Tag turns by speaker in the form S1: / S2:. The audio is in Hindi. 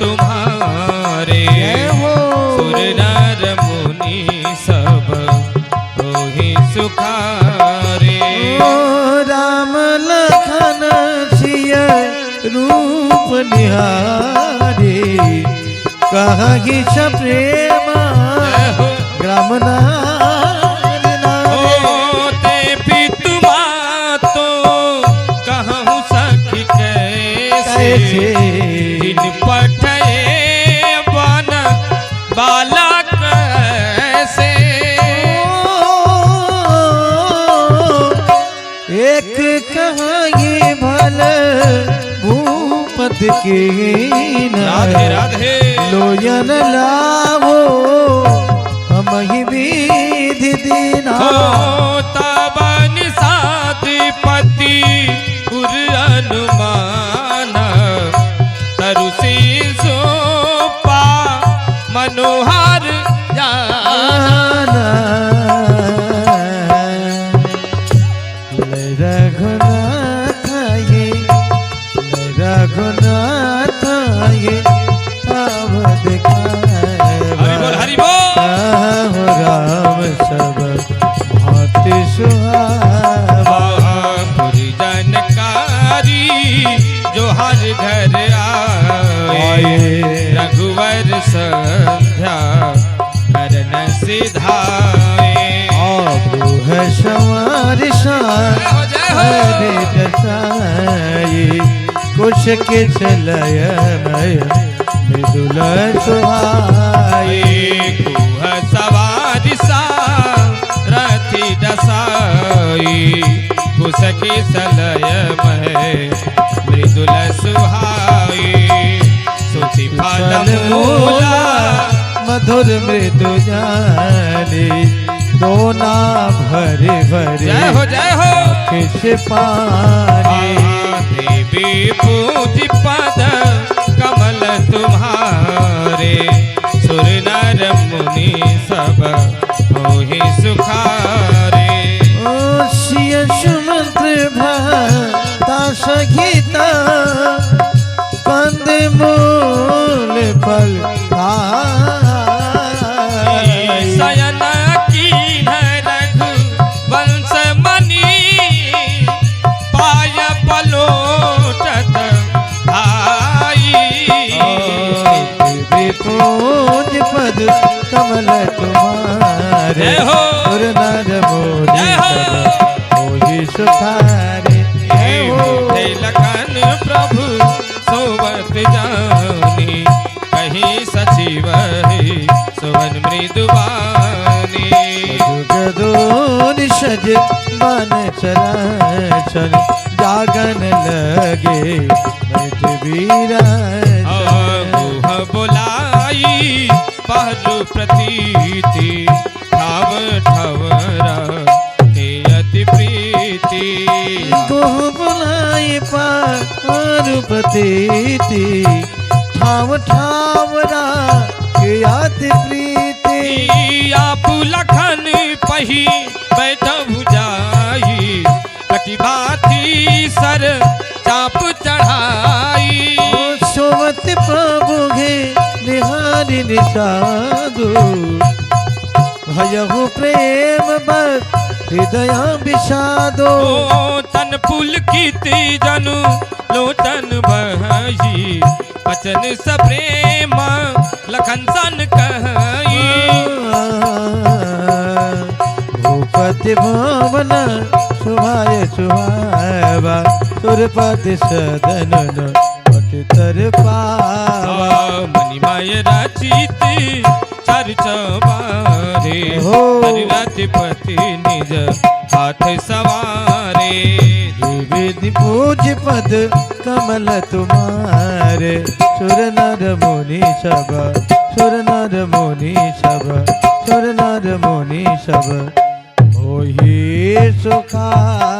S1: तुम्हारे सुर नर मुनि सब होहि सुखारे।
S2: राम लखन सिय रूप निहारे कहि स प्रेम ग्राम नार
S1: ते पितु मातो कहूँ सखी कैसे दिन पठए बन बालक से।
S2: एक कहानी भल भूपत के
S1: राधे राधे
S2: लोयन लावो हम ही विधि दीना।
S1: तब निषादपति पुर अनुमान तरुषि सोपा मनोहर जाना।
S2: रघुनाथ ये रघुनाथ ये अब
S1: हरि बोल
S2: राम सब भांति सुहावा।
S1: पुरी जानकारी जो हर घर आए रघुवर संध्या करन सिधाए।
S2: है सवार हरे दसाई कुछ के चलय मृदुल सुहाई।
S1: कुह सवार रथी दसाई कुश के चलय मृदुल सुहाई। सुचि फल मूला
S2: मधुर मृदु जानी दोना भरे भरे
S1: जय हो
S2: किस पानी।
S1: देवी पूज पद कमल तुम्हारे सुर नर मुनि सब होहि सुखारे।
S2: सिय सुमंत्र भ्राता सहिता कंद मूल फल
S1: शयन कीन रघुवंश मणि पाय पलोटत भाई।
S2: पूज पद कमल तुम्हारे सुर नर मुनि सब होहि सुखारे।
S1: लखन प्रभु सोवत जानी कहीं सचिव सुवन मृदुवानी।
S2: जुगदूर सज मन चराचर जागन लगे वीरा।
S1: गुह बुलाई पहरु प्रतीति ठाव ठवरा अति प्रीति।
S2: गुह बुलाई पहरु प्रतीति ठाव ठावरा अति प्रीति।
S1: आप लखन पही बैठ भुजाई कटी भाती सर चाप चढ़ाई।
S2: सोवत प्रभु घे निहारी निषादु भयहु प्रेम बस हृदय विषादो।
S1: तन पुलकित जनु लोचन बहई बचन सप्रेम लखन सन कही।
S2: भूपति भवन सुभाय सुहावा सुरपति सदन पटितर पावा।
S1: मणिमय रचित चर्च बारे रतिपति निज हाथ सवारे।
S2: विधि पूज पद कमल तुम्हारे सुर नर मुनि सब सुर नर मुनि सब सुर नर मुनि सब होहि सुखारे।